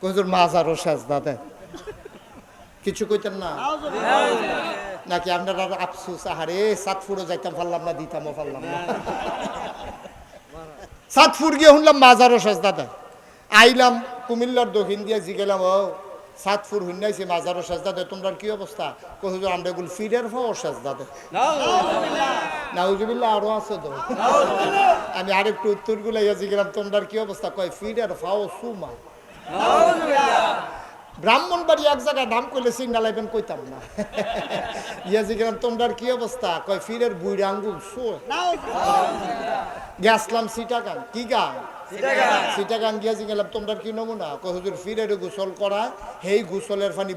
হুজুর মাজারও সেজদা দেয়, কিছু কইতেন না নাকি? আপনারা আফসুস, আহারে সাতপুরও যাইতাম পারলাম না, দিতামও পারলাম না। সাতপুর গিয়ে শুনলাম মাজারও সেজদা দেয়। আইলাম কুমিল্লার দক্ষিণ দিয়ে জিগেলাম, ও সাতপুর হুন্নাইছে মাজারও সেজদা দেয়, তোমরা কি অবস্থা? কই হুজুর আমরা এগুলো ফিরের ফাও সেজদা দেয়। নাউজুবিল্লাহ, আরো আছে তো। আমি আরেকটু উত্তর গুলাইয়া জিগেলাম, তোমরা কি অবস্থা? কয় ফিরের ফাও সুমা। ব্রাহ্মণবাড়ি এক জায়গায় নাম কইলে সিগনা লাইবেন, কইতাম না। ইয়া জিগেলাম তোমরা কি অবস্থা? কয় ফিরের বুইড়া আঙ্গুল শো। গেছলাম সিটাগাং। কি গান? সিটাগাং গিয়া জিগেলাম তোমরা কি নমুনা? কয় হুজুর ফিরের গোসল করা, হেই গোসলের পানি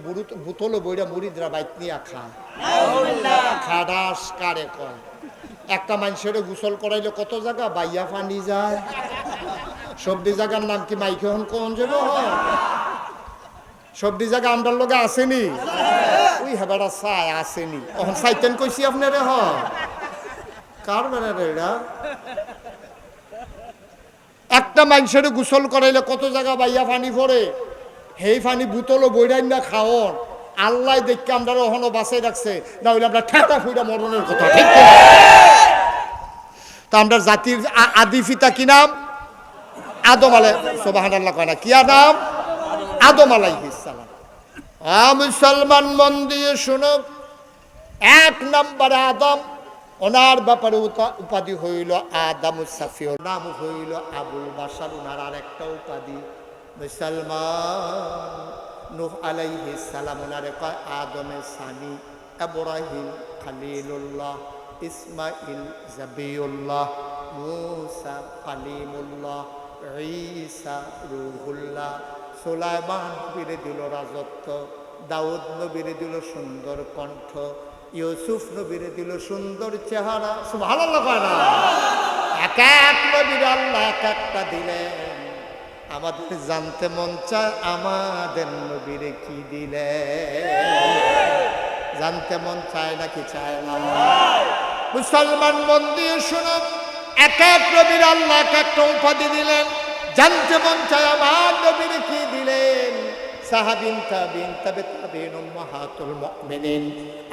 বুতল বইরা মুরিদরা বাইত নিয়া খায়। খাডাস কারে কয়? একটা মানুষের গোসল করাইলে কত জায়গা বাইয়া পানি যায়। সবদি জায়গার নাম কি মাইকে হন কোন যাব? সবদি জায়গা আমরার লগে আসেনি, ওই হেবাটা চাই আসেনি। অহন চাইতেন কইছি আপনারে। হ কার বেড়ারে এরা? একটা মানুষের গোসল করাইলে কত জায়গা বাইয়া পানি পড়ে, হেই পানি বুতল বইরাই না খাওন। আল্লাহ দেখকে আমরা ওহনো বাঁচাই রাখছে, না হইলে আমরা ঠেটা ফুইরা মরণের কথা। ঠিক তা আমরা জাতির আদি পিতা কি নাম? আদম আলাই, সুবহানাল্লাহ কয় না, কি নাম? আদম আলাইহিস সালাম। মুসলমান মন দিয়ে শুনো, এক নম্বরে আদম, ওনার ব্যাপারে উপাধি হইল আদামুস সাফি, নাম হইল আবুল বাশার। ওনার আর একটা উপাধি মুসলমান। নূহ আলাইহিস সালাম ওনারে কয় আদমের সানি, ইব্রাহিম খলিলুল্লাহ, ইসমাইল জাবিউল্লাহ, মূসা কালিমুল্লাহ, ঈসা রূহুল্লাহ। সুলাইমান নবীরে দিল রাজত্ব, দাউদ নবীরে দিল সুন্দর কণ্ঠ, ইউসুফ নবীরে দিল সুন্দর চেহারা। সুবহানাল্লাহ কয় না? এক এক নবীর আল্লাহ এক একটা দিলেন। আমাদের জানতে মন চায় আমাদের নবীরে কি দিলেন? জানতে মন চায় নাকি চায় না? মুসলমান মন দিয়ে শুনো, এক এক নবীর আল্লাহ এক একটা উপাধি দিলেন। জানতে মন চায় আমার নবীরে কি দিলেন? সাহাবিন, তাবিন, তাবে তাবিন, উম্মাহাতুল মুমিনিন,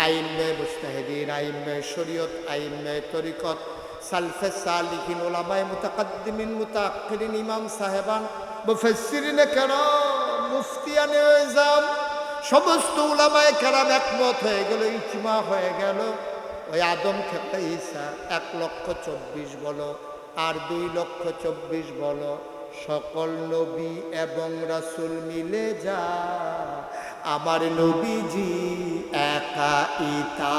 আইম্মে মুজতাহিদিন, আইম্মে শরীয়ত, আইম্মে তরিকত, সালফে সালিহিন, উলামায়ে মুতাকাদ্দিমিন, মুতাআখিরিন, ইমাম সাহেবান, মুফাসসিরিনে কেরাম, মুফতিয়ানে আযম, সমস্ত উলামায়ে কেরাম একমত হয়ে গেল, ইজমা হয়ে গেল। ওই আদম থেকে ঈসা 1,24,000 বলো আর 2,24,000 বলো, সকল নবী এবং রাসূল মিলে যা আমার নবীজি একাইতা।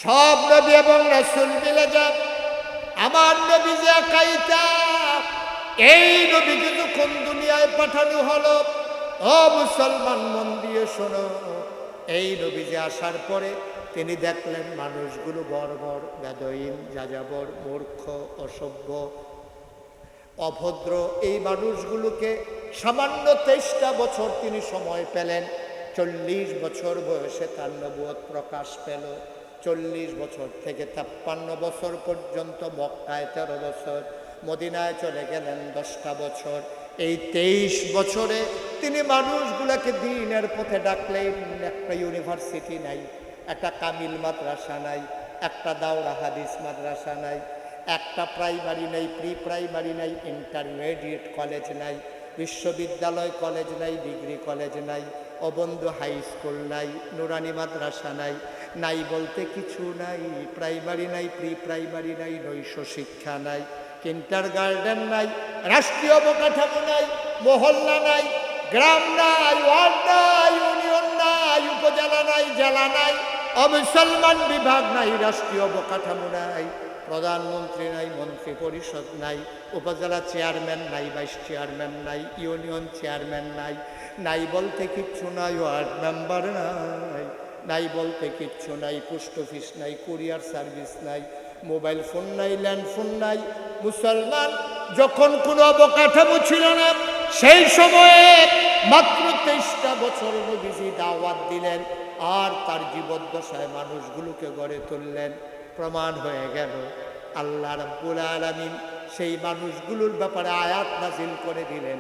সব নবী এবং রাসূল মিলে যা আমার নবীজি একাইতা। এই নবীকে যখন দুনিয়ায় পাঠানো হলো, ও মুসলমান মন দিয়ে শোনো, এই নবীজি আসার পরে তিনি দেখলেন মানুষগুলো বর্বর, বেদইন, যাযাবর, মূর্খ, অসভ্য, অভদ্র। এই মানুষগুলোকে সামান্য 23টা বছর তিনি সময় পেলেন। 40 বছর বয়সে তার নবুয়ত প্রকাশ পেল। 40 বছর থেকে 53 বছর পর্যন্ত মক্কায় 13 বছর, মদিনায় চলে গেলেন 10টা বছর। এই 23 বছরে তিনি মানুষগুলোকে দ্বীনের পথে ডাকলেন। একটা ইউনিভার্সিটি নাই, একটা কামিল মাদ্রাসা নাই, একটা দাওরা হাদিস মাদ্রাসা নাই, একটা প্রাইমারি নাই, প্রি প্রাইমারি নাই, ইন্টারমিডিয়েট কলেজ নাই, বিশ্ববিদ্যালয় কলেজ নাই, ডিগ্রি কলেজ নাই, অবন্ধু হাই স্কুল নাই, নুরানি মাদ্রাসা নাই, নাই বলতে কিছু নাই। প্রাইমারি নাই, প্রি প্রাইমারি নাই, নৈশ শিক্ষা নাই, কিন্টার গার্ডেন নাই, রাষ্ট্রীয় অবকাঠামো নাই, মহল্লা নাই, গ্রাম নাই, ওয়ার্ড নাই, ইউনিয়ন নাই, উপজেলা নাই, জেলা নাই, অমুসলমান বিভাগ নাই, রাষ্ট্রীয় অবকাঠামো নাই, প্রধানমন্ত্রী নাই, মন্ত্রী পরিষদ নাই, উপজেলা চেয়ারম্যান নাই, ভাইস চেয়ারম্যান নাই, ইউনিয়ন চেয়ারম্যান নাই, নাই বলতে কিচ্ছু নাই, ওয়ার্ড মেম্বার নাই, নাই বলতে কিচ্ছু নাই, পোস্ট অফিস নাই, কুরিয়ার সার্ভিস নাই, মোবাইল ফোন নাই, ল্যান্ড ফোন নাই। মুসলমান যখন কোনো অবকাঠামো ছিল না, সেই সময়ে মাত্র 23টা বছর নবীজি দাওয়াত দিলেন আর তার জীবদ্দশায় মানুষগুলোকে গড়ে তুললেন। প্রমাণ হয়ে গেল আল্লাহ রাব্বুল আলামিন সেই মানুষগুলোর ব্যাপারে আয়াত নাজিল করে দিলেন,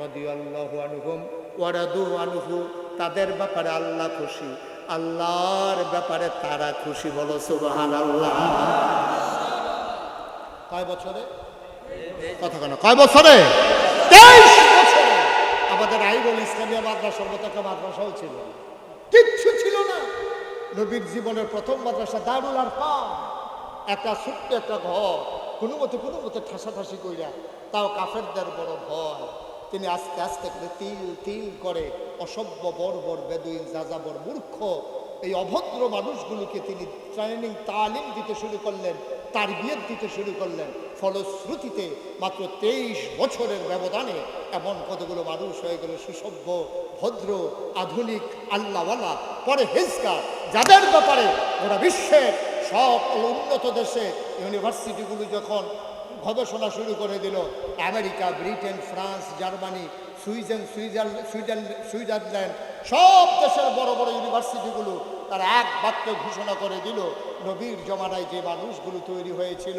রাদিয়াল্লাহু আনহুম ওয়া রাদু আনহু, তাদের ব্যাপারে আল্লাহ খুশি, আল্লাহর ব্যাপারে তারা খুশি। বলো সুবহানাল্লাহ। কয় বছরে? কথা কেন, কয় বছরে? 23 বছরে। আমাদের আইবল ইসলামিয়া মাদ্রাসার মতো একটা মাদ্রাসাও ছিল, কিচ্ছু ছিল না। নবীর জীবনের প্রথম মাদ্রাসা দারুল আরকাম, একটা ছোট্ট একটা ঘর, কোনো মতে ঠাসাঠাসি কইরা, তাও কাফেরদের বড় ভয়। তিনি আস্তে আস্তে করে তিল করে অসভ্য বর্বর বেদুইন যাযাবর মূর্খ এই অভদ্র মানুষগুলোকে তিনি ট্রেনিং তালিম দিতে শুরু করলেন, তারবিয়ত দিতে শুরু করলেন। ফলশ্রুতিতে মাত্র 23 বছরের ব্যবধানে এমন কতগুলো মানুষ হয়ে গেল সুসভ্য, ভদ্র, আধুনিক, আল্লাহওয়ালা, পরহেজগার, যাদের ব্যাপারে গোটা বিশ্বের সব উন্নত দেশে ইউনিভার্সিটিগুলো যখন গবেষণা শুরু করে দিল, America, Britain, France, Germany, Switzerland, সব দেশের বড় বড় ইউনিভার্সিটিগুলো তারা এক বাক্যে ঘোষণা করে দিল, নবীর জমানায় যে মানুষগুলো তৈরি হয়েছিল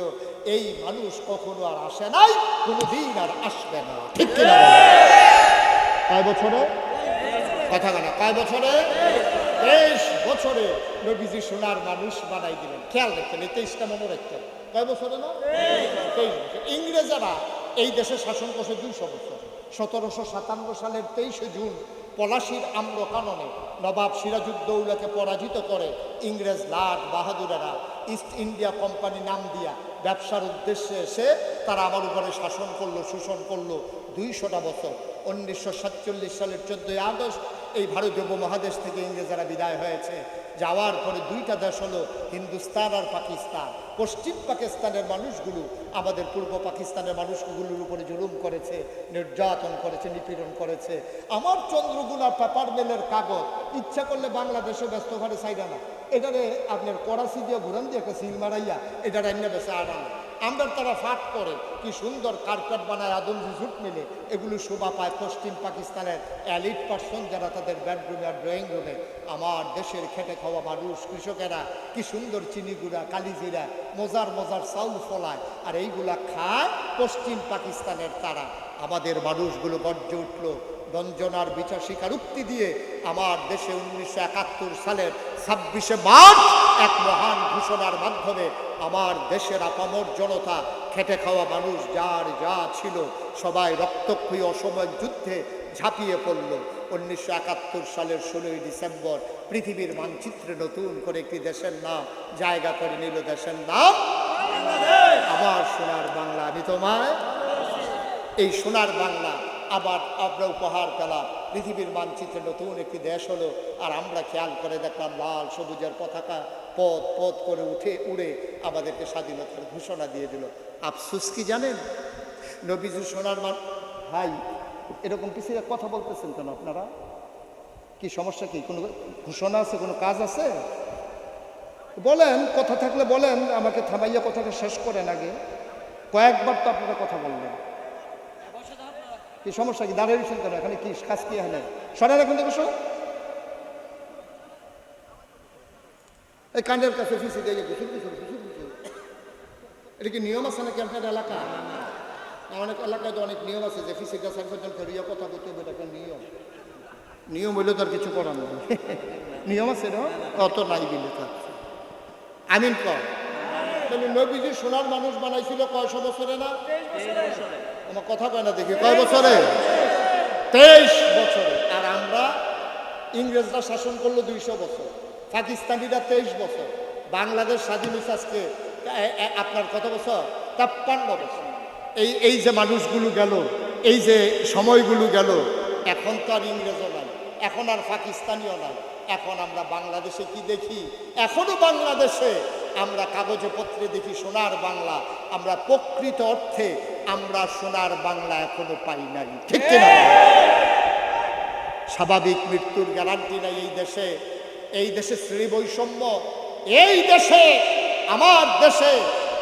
এই মানুষ কখনো আর আসে নাই, কোনোদিন আর আসবে না। ঠিক কিনা? কয় বছরে? কথা বলে কয় বছরে? 23 বছরে নবীজি সোনার মানুষ বানাই দিলেন। খেয়াল রাখতেন, এই 23টা মনে রাখতেন। কয় বছরে? না 23 বছর। ইংরেজরা এই দেশে শাসন করছে 200 বছর। 1757 সালের 23শে জুন পলাশির আম্র কাননে নবাব সিরাজউদ্দৌলাকে পরাজিত করে ইংরেজ লাট বাহাদুরেরা ইস্ট ইন্ডিয়া কোম্পানি নাম দিয়া ব্যবসার উদ্দেশ্যে এসে তারা আমার উপরে শাসন করলো, শোষণ করলো 200টা বছর। 1947 সালের 14ই আগস্ট এই ভারতীয় উপমহাদেশ থেকে ইংরেজরা বিদায় হয়েছে। যাওয়ার পরে 2টা দেশ হলো হিন্দুস্তান আর পাকিস্তান। পশ্চিম পাকিস্তানের মানুষগুলো আমাদের পূর্ব পাকিস্তানের মানুষগুলোর উপরে জুলুম করেছে, নির্যাতন করেছে, নিপীড়ন করেছে। আমার চন্দ্রগুনা পেপার মেলের কাগজ ইচ্ছা করলে বাংলাদেশে ব্যস্ত ঘরে চাইরা না, এটারে আপনার করাচি দিয়ে ঘুরান দিয়ে একটা সিল মারাইয়া এটা রান্না বেছে আনানো। আমরা তারা ফাট করে কি সুন্দর কার্পেট বানায় আদম জুট মিলে, এগুলো শোভা পায় পশ্চিম পাকিস্তানের এলিট পার্সন যারা তাদের বেডরুমে আর ড্রয়িং রুমে। আমার দেশের খেটে খাওয়া মানুষ কৃষকেরা কি সুন্দর চিনি গুঁড়া, কালিজিরা, মজার মজার চাউল ফলায়, আর এইগুলা খায় পশ্চিম পাকিস্তানের তারা। আমাদের মানুষগুলো গর্জে উঠল রঞ্জনার বিচার স্বীকারোক্তি দিয়ে। আমার দেশে 1971 সালের 26শে মার্চ এক মহান ঘোষণার মাধ্যমে আমার দেশের আপামর জনতা, খেটে খাওয়া মানুষ যার যা ছিল সবাই রক্তক্ষয়ী অসামরিক যুদ্ধে ঝাঁপিয়ে পড়ল। 1971 সালের 16ই ডিসেম্বর পৃথিবীর মানচিত্রে নতুন করে একটি দেশের নাম জায়গা করে নিল। দেশের নাম আমার সোনার বাংলা। আমি তোমায় এই সোনার বাংলা আবার আমরা উপহার পেলাম। পৃথিবীর মানচিত্রে নতুন একটি দেশ হলো, আর আমরা খেয়াল করে দেখলাম লাল সবুজের পতাকা পথ পথ করে উড়ে আমাদেরকে স্বাধীনতার ঘোষণা দিয়ে দিল। আফসোস কি জানেন? নবীজি সোনার ভাই এরকম কিছু কথা বলতেছেন কেন আপনারা? কি সমস্যা? কি কোনো ঘোষণা আছে, কোনো কাজ আছে? বলেন, কথা থাকলে বলেন, আমাকে থামাইয়া কথাটা শেষ করেন আগে। কয়েকবার তো আপনারা কথা বললেন, কি সমস্যা? কি দাঁড়িয়ে রয়েছেন কেন? এখানে কি কাজ? কি হয়? সরেন এখন থেকে। এই কাণ্ডের কাছে ফিসি দিয়ে এটা কি নিয়ম আছে নাকি আপনার এলাকা? অনেক এলাকায় তো অনেক নিয়ম আছে যে ফিসির কাছে একজন ফেরিয়া কথা বলতে হবে, এটা একটা নিয়ম। নিয়ম হইলে তো আর কিছু করার নেই। নিয়ম আছে না? অত নাই বিলে থাকছে। আমিন কর। তাহলে নবীজি সোনার মানুষ বানাইছিল কয়শো বছরে? না আমার কথা কয় না দেখি, কয় বছরে? 23 বছরে। আর আমরা ইংরেজরা শাসন করলো 200 বছর, পাকিস্তানিরা 23 বছর, বাংলাদেশ স্বাধীন হয়েছে আজকে আপনার কত বছর? 53 বছর। এই যে মানুষগুলো গেল, এই যে সময়গুলো গেল, এখন তো আর ইংরেজও নাই, এখন আর পাকিস্তানিও নাই। এখন আমরা বাংলাদেশে কি দেখি? এখনো বাংলাদেশে আমরা কাগজে পত্রে দেখি সোনার বাংলা। আমরা প্রকৃত অর্থে আমরা সোনার বাংলা এখনো পাই নাই। ঠিক কিনা? স্বাভাবিক মৃত্যুর গ্যারান্টি নাই এই দেশে। এই দেশে শ্রেণী বৈষম্য। এই দেশে, আমার দেশে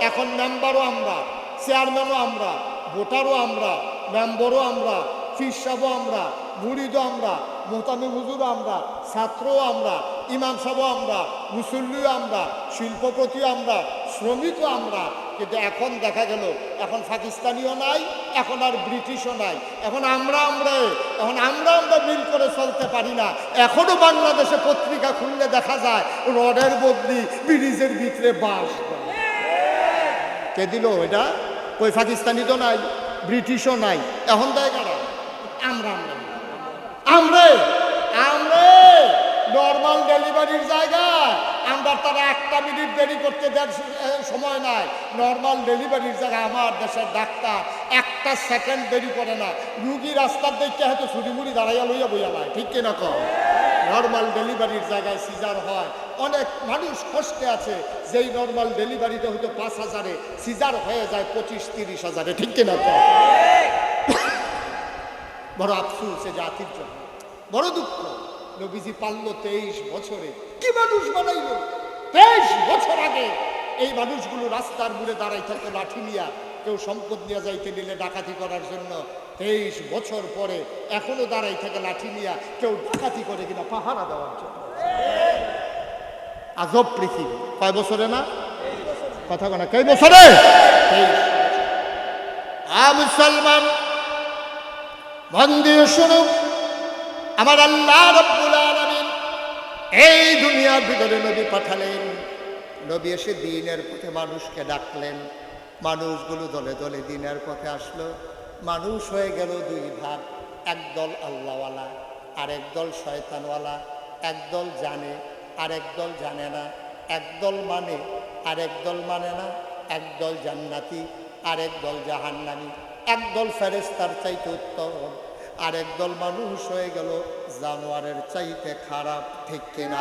এখন মেম্বারও আমরা, চেয়ারম্যানও আমরা, ভোটারও আমরা, মেম্বারও আমরা, ফির সাহেবও আমরা, মুরিদও আমরা, মোহতামি হুজুরও আমরা, ছাত্রও আমরা, ইমাম সাহেবও আমরা, মুসল্লিও আমরা, শিল্পপতিও আমরা, শ্রমিকও আমরা। কিন্তু এখন দেখা গেল এখন পাকিস্তানিও নাই, এখন আর ব্রিটিশও নাই, এখন আমরা মিল করে চলতে পারি না। এখনো বাংলাদেশে পত্রিকা খুললে দেখা যায় রডের বদলি ব্রিজের ভিতরে বাঁশ। কে দিল এটা? ওই পাকিস্তানি তো নাই, ব্রিটিশও নাই, এখন দেয় কারা? আমরা নর্মাল ডেলিভারির জায়গায় আমরা তারা 1 মিনিট দেরি করতে দেন সময় নাই। নর্মাল ডেলিভারির জায়গায় আমার দেশের ডাক্তার 1 সেকেন্ড দেরি করে না। রুগী রাস্তার দেখতে হয়তো ছুটিমুড়ি দাঁড়াইয়া লইয়া বইয়া নাই, ঠিক কিনা কম? নর্মাল ডেলিভারির জায়গায় সিজার হয়। অনেক মানুষ কষ্টে আছে, যেই নর্মাল ডেলিভারিতে হয়তো 5,000-এ, সিজার হয়ে যায় 25-30,000-এ, ঠিক কিনা কম? বড় আফসোস জাতির জন্য, বড় দুঃখ। নবীজি পারল 23 বছরে, কি মানুষ বানাইল? 23 বছর আগে এই মানুষগুলো রাস্তার মুড়ে দাঁড়াই থাকতো লাঠি নিয়া, কেউ সম্পদ নিয়ে যাইতে নিলে ডাকাতি করার জন্য। 23 বছর পরে এখনো দাঁড়াই থাকে লাঠি নিয়া, কেউ ডাকাতি করে কিনা পাহারা দেওয়ার জন্য। আজব পৃথিবী। কয় বছরে না কথা বলে? কয় বছরে? মুসলমান মন দিয়ে শুনো, আমার আল্লাহ রাব্বুল আলামিন এই দুনিয়ার ভিতরে নবী পাঠালেন। নবী এসে দ্বীনের পথে মানুষকে ডাকলেন। মানুষগুলো দলে দলে দ্বীনের পথে আসলো। মানুষ হয়ে গেল 2 ভাগ, একদল আল্লাহওয়ালা আর একদল শয়তানওয়ালা। একদল জানে আর একদল জানে না, একদল মানে আর একদল মানে না, একদল জান্নাতি আর একদল জাহান্নামী, একদল ফেরেশতার চাইতে উত্তম আর একদল মানুষ হয়ে গেল জানোয়ারের চাইতে খারাপ, ঠিক কিনা?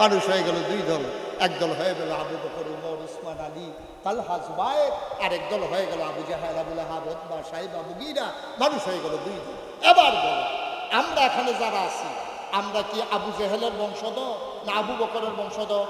মানুষ হয়ে গেল 2 দল। একদল হয়ে গেল আবু বকর, উমর, উসমান, আলী, তালহা, জুবায়ের, আর একদল হয়ে গেল আবু জাহেল, আবু লাহাব, উতবা, সাইবা, মুগীরা। মানুষ হয়ে গেল 2 দল। এবার বলো, আমরা এখানে যারা আছি, আমরা কি আবু জেহেলের বংশধর না আবু বকরের বংশধর?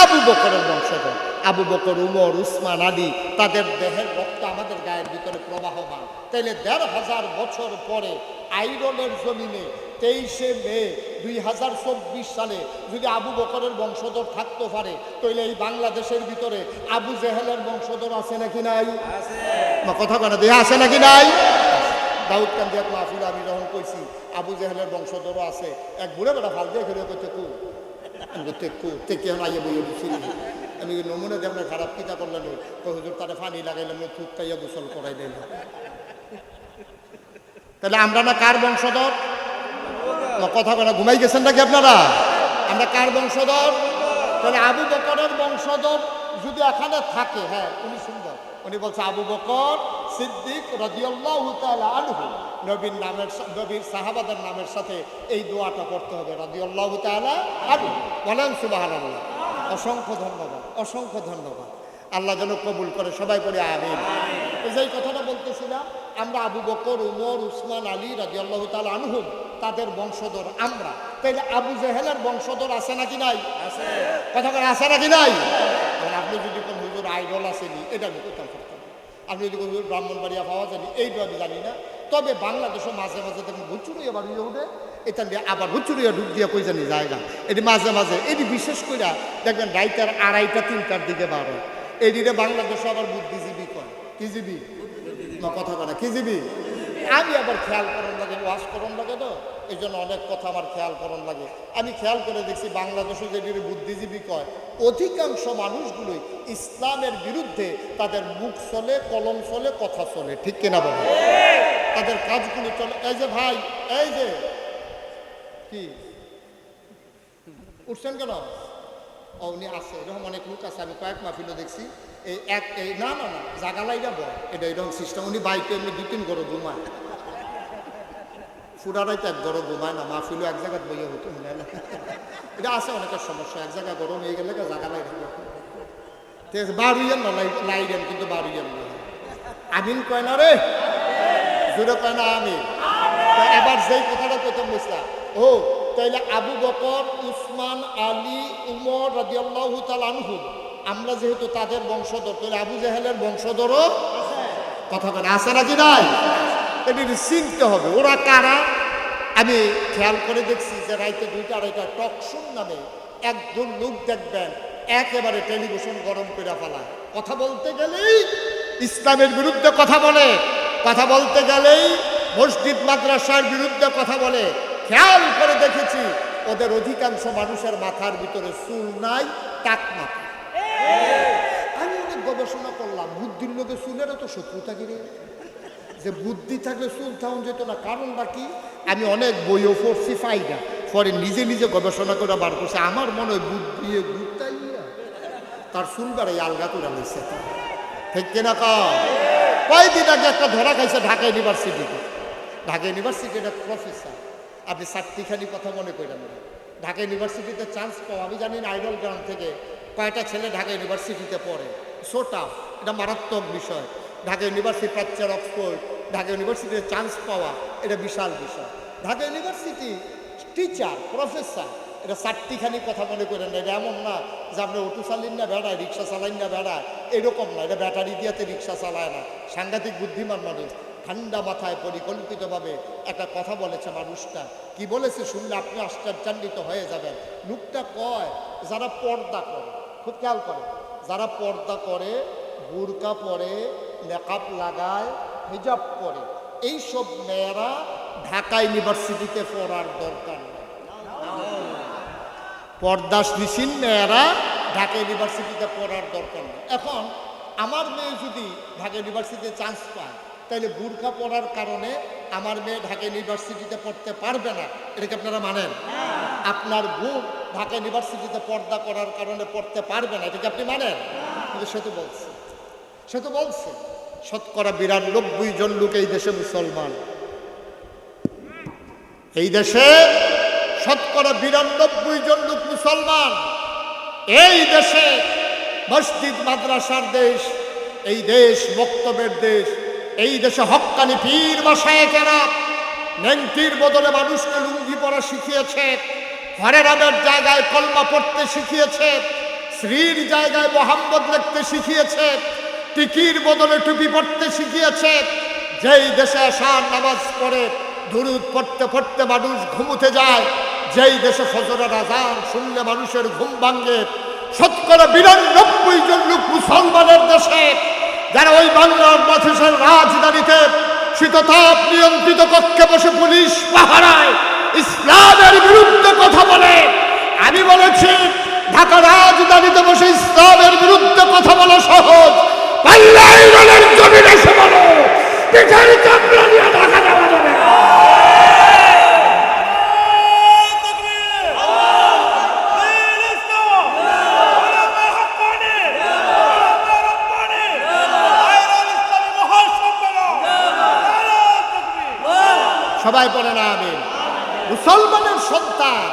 আবু বকরের বংশধর। আবু বকর, উমর, উসমান, আলী, তাদের দেহের রক্ত আমাদের গায়ের ভিতরে প্রবাহমান। তাইলে 1,500 বছর পরে আইরনের জমিনে 23শে মে 2024 সালে যদি আবু বকরের বংশধর থাকতে পারে, তাইলে এই বাংলাদেশের ভিতরে আবু জেহেলের বংশধর আছে নাকি নাই? কথা কেন দিয়ে আছে নাকি নাই? দাউদ কান্দিয়াত মাহফিল আমি যখন কইছি আবু জেহেলের বংশধরও আছে, এক বুড়ে বেড়া ফাল দিয়ে ফেলে করতে আইয়ে বইয়ে দিচ্ছি। আমি নমুনা দিয়ে আপনার খারাপ কিতা করলেন, হুজুর তারা পানি লাগাইলাম, থুক খাইয়া গোসল করাই দিল। তাহলে আমরা না কার বংশধর? কথা বলা ঘুমাই গেছেন নাকি আপনারা? আমরা কার বংশধর? তাহলে আবু বকরের বংশধর যদি এখানে থাকে, হ্যাঁ উনি সুন্দর, উনি বলছে আবু বকর সিদ্দিক রাদিয়াল্লাহু তাআলা আনহু, নবীর নামের, নবীর সাহাবাদের নামের সাথে এই দোয়াটা পড়তে হবে, রাদিয়াল্লাহু তাআলা আনহু। বলেন সুবহানাল্লাহ। অসংখ্য ধন্যবাদ, অসংখ্য ধন্যবাদ। আল্লাহ যেন কবুল করে, সবাই বলে আমিন। এই কথাটা বলতেছিলাম, আমরা আবু বকর, উমর, উসমান, আলী রাদিয়াল্লাহু তাআলা আনহুম, তাদের বংশধর আমরা। তাইলে আবু জেহেলের বংশধর আছে নাকি নাই? আছে। কথা বলে আছে নাকি নাই? আপনি যদি কোন হুজুর আইডল আসেনি, এটা আমি কোথাও করতাম। আপনি যদি কোন হুজুর ব্রাহ্মণবাড়িয়া পাওয়া যায়নি, এইটা আমি জানি না। তবে বাংলাদেশও মাঝে মাঝে দেখুন হুচুরিয়া বাড়িয়ে উঠে, এটা দিয়ে আবার হুচুরিয়া ডুব দিয়ে কই জানি জায়গা, এটি মাঝে মাঝে, এটি বিশেষ করে দেখবেন রাইতের 2:30-3টার দিকে বার হয়। এদিকে বাংলাদেশে আবার বুদ্ধিজীবী কয়, কি জীবী? কথা বলে কি জীবী? আমি আবার খেয়াল করার লাগে, ওয়াশ করন লাগে, তো এই জন্য অনেক কথা আমার খেয়াল করন লাগে। আমি খেয়াল করে দেখছি বাংলাদেশে যেটি বুদ্ধিজীবী কয়, অধিকাংশ মানুষগুলোই ইসলামের বিরুদ্ধে তাদের মুখ চলে, কলম চলে, কথা চলে, ঠিক কিনা বলে? তাদের কাজগুলো চলে। এই যে ভাই, এই যে কি উঠছেন কেন? উনি আছে, এরকম অনেক লোক আছে, আমি কয়েক মাহফিলে দেখছি। এই না না না জাগালাইরা বয়, এটা এরকম সিস্টেম। উনি বাইকে এমনি 2-3 গরো ঘুমায়, ফুডারাইতে 1 গরো ঘুমায় না, মাহফিলও এক জায়গায় বইয়ে হতো না। এটা আছে অনেকের সমস্যা, এক জায়গায় গরম হয়ে গেলে জাগালাই রাখবে। ঠিক আছে, বাড়িয়েন না, লাইরেন, কিন্তু বাড়িয়েন না। আমিন কয় না রে, জোরে কয় না আমি। এবার যেই কথাটা প্রথম বুঝলাম, ও তাইলে আবু বকর, উসমান, আলী, উমর রাদিয়াল্লাহু তাআলা আনহু, আমরা যেহেতু তাদের বংশধর, তাহলে আবু জেহেলের বংশধরও কথা বলে আছে নাকি নাই? এটি চিনতে হবে ওরা কারা। আমি খেয়াল করে দেখছি যে রাইতে 2টা 2:30 টকশো নামে একজন লোক দেখবেন একেবারে টেলিভিশন গরম করে ফেলায়, কথা বলতে গেলেই ইসলামের বিরুদ্ধে কথা বলে, কথা বলতে গেলেই মসজিদ মাদ্রাসার বিরুদ্ধে কথা বলে। খেয়াল করে দেখেছি ওদের অধিকাংশ মানুষের মাথার ভিতরে চুল নাই, টাক মাথা। আমি অনেক গবেষণা করলাম, বুদ্ধির লোকের চুলের তো শত্রুতা গিরে, যে বুদ্ধি থাকলে চুল থাউন যেত না, কারণটা কি? আমি অনেক বইও পড়ছি ফাইদা, পরে নিজে নিজে গবেষণা করে বার করছে। আমার মনে হয় বুদ্ধি গুতাইয়া তার চুল বাড়াই আলগা করে নিচ্ছে, ঠিক কিনা? কয়েকদিন আগে একটা ধরা খাইছে ঢাকা ইউনিভার্সিটিতে। ঢাকা ইউনিভার্সিটি একটা প্রফেসর, আপনি চারটিখানি কথা মনে করেন না। ঢাকা ইউনিভার্সিটিতে চান্স পাও, আমি জানি না আইডল গ্রাম থেকে কয়টা ছেলে ঢাকা ইউনিভার্সিটিতে পড়ে। সো টাফ, এটা মারাত্মক বিষয়। ঢাকা ইউনিভার্সিটি প্রাচ্যের অক্সফোর্ড, ঢাকা ইউনিভার্সিটিতে চান্স পাওয়া এটা বিশাল বিষয়। ঢাকা ইউনিভার্সিটি টিচার প্রফেসর, এটা চারটিখানি কথা মনে করেন না। এটা এমন না যে আপনি অটো চালিন না বেড়ায়, রিক্সা চালাইন না বেড়ায়, এরকম না। এটা ব্যাটারি দিয়াতে রিক্সা চালায় না, সাংঘাতিক বুদ্ধিমান মানুষ। ঠান্ডা মাথায় পরিকল্পিতভাবে একটা কথা বলেছে মানুষটা। কি বলেছে শুনলে আপনি আশ্চর্যান্বিত হয়ে যাবেন। লোকটা কয়, যারা পর্দা করে, খুব খেয়াল করে, যারা পর্দা করে, বুরকা পরে, মেকআপ লাগায়, হিজাব পরে, এইসব মেয়েরা ঢাকা ইউনিভার্সিটিতে পড়ার দরকার নেই। পর্দাশীল মেয়েরা ঢাকা ইউনিভার্সিটিতে পড়ার দরকার নেই। এখন আমার মেয়ে যদি ঢাকা ইউনিভার্সিটিতে চান্স পায়, তাহলে বুরকা পড়ার কারণে আমার মেয়ে ঢাকা ইউনিভার্সিটিতে পড়তে পারবে না, এটাকে আপনারা মানেন? আপনার বোন ঢাকা ইউনিভার্সিটিতে পর্দা করার কারণে পড়তে পারবে না, এটাকে আপনি মানেন? কিন্তু সে তো বলছে শতকরা 92 জন লোক এই দেশে মুসলমান। এই দেশে শতকরা 92 জন লোক মুসলমান। এই দেশে মসজিদ মাদ্রাসার দেশ, এই দেশ বক্তব্যের দেশ, এই দেশে হক্কানি পীর মাশায়েখেরা নেংটির বদলে মানুষকে লুঙ্গি পরা শিখিয়েছে, হরে রামের জায়গায় কলমা পড়তে শিখিয়েছে, শ্রীর জায়গায় মোহাম্মদ লিখতে শিখিয়েছে, টিকির বদলে টুপি পড়তে শিখিয়েছে। যেই দেশে আসার নামাজ পড়ে দুরূদ পড়তে পড়তে মানুষ ঘুমুতে যায়, যেই দেশে ফজরের আযান শুনলে মানুষের ঘুম ভাঙে, শতকরা 92 জন লোক মুসলমানের দেশে, যারা ওই বাংলার মাথেসের রাজধানীতে শীততাপ নিয়ন্ত্রিত কক্ষে বসে পুলিশ পাহারায় ইসলামের বিরুদ্ধে কথা বলে। আমি বলেছি ঢাকা রাজধানীতে বসে ইসলামের বিরুদ্ধে কথা বলা সহজ, পাল্লাইনের জমিনে এসে বলো পিঠের চামড়া নিয়ে ঢাকা যাওয়া যাবে না। সবাই পড়ে না আমিন। মুসলমানের সন্তান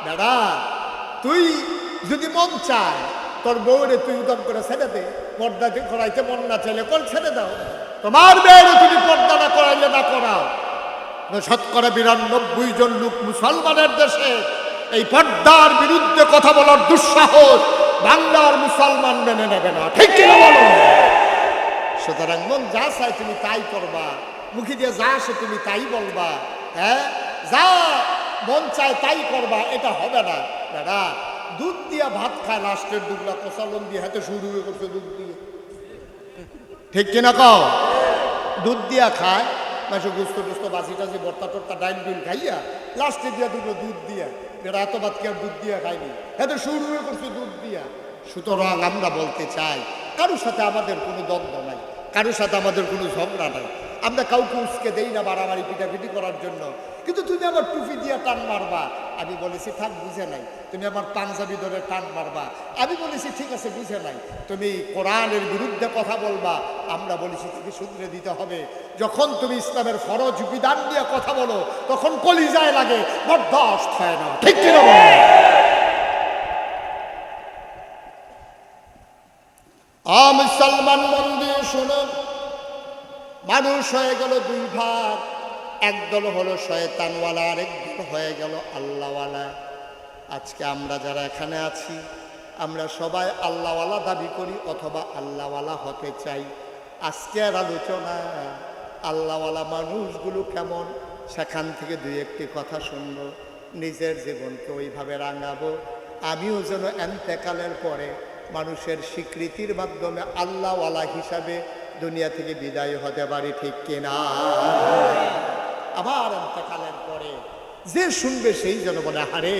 দাদা, তুই যদি মন চায় তোর বউরে তুই উদম করে ছেড়ে দে, পর্দাতে করাইতে মন না চাইলে কল ছেড়ে দাও। তোমার মেয়েরে তুমি পর্দা না করাইলে না করাও। শতকরা 92 জন লোক মুসলমানের দেশে এই পর্দার বিরুদ্ধে কথা বলার দুঃসাহস বাংলার মুসলমান মেনে নেবে না, ঠিক কিনা বলো? সুতরাং মন যা চায় তুমি তাই করবা, মুখে দিয়ে যা আসে তুমি তাই বলবা, হ্যাঁ যা মন চায় তাই করবা, এটা হবে না। দাদা দুধ দিয়া ভাত খায়, লাস্টের দুধলা কষালন দিয়ে হাতে শুরু হয়ে করছে দুধ দিয়ে, ঠিক কিনা কও? দুধ দিয়া খায়, মাসে গুস্ত টুস্ত বাসি টাসি ভর্তা টর্তা ডাইল ডুল খাইয়া লাস্টে দিয়া দুধলো দুধ দিয়া, এটা এত ভাত কি আর দুধ দিয়া খাইনি, হাতে শুরু হয়ে করছে দুধ দিয়া। সুতরাং আমরা বলতে চাই কারোর সাথে আমাদের কোনো দ্বন্দ্ব নাই, কারোর সাথে আমাদের কোনো ঝগড়া নাই, আমরা কাউকে উস্কে দেই না বাড়াবাড়ি পিটাপিটি করার জন্য। কিন্তু তুমি আমার টুপি দিয়ে টান মারবা, আমি বলেছি থাক বুঝে নাই। তুমি আমার পাঞ্জাবি ধরে টান মারবা, আমি বলেছি ঠিক আছে বুঝে নাই। তুমি কোরআনের বিরুদ্ধে কথা বলবা, আমরা বলেছি থেকে শুধরে দিতে হবে। যখন তুমি ইসলামের ফরজ বিধান নিয়ে কথা বলো তখন কলিজায় লাগে, বরদাস্ত হয় না, ঠিক কিনা বলো? মুসলমান মন দিয়ে শোনো, মানুষ হয়ে গেল 2 ভাগ, একদল হলো শয়তানওয়ালা, আর একদল হয়ে গেল আল্লাহওয়ালা। আজকে আমরা যারা এখানে আছি আমরা সবাই আল্লাহওয়ালা দাবি করি অথবা আল্লাহওয়ালা হতে চাই। আজকের আলোচনা আল্লাহওয়ালা মানুষগুলো কেমন সেখান থেকে দুই একটি কথা শুনবো, নিজের জীবনকে ওইভাবে রাঙাবো, আমিও যেন এন্তেকালের পরে মানুষের স্বীকৃতির মাধ্যমে আল্লাহওয়ালা হিসাবে দুনিয়া থেকে বিদায় হতে পারি, ঠিক কিনা? আবার এন্তেকালের পরে যে শুনবে সেই যেন বলে, হারে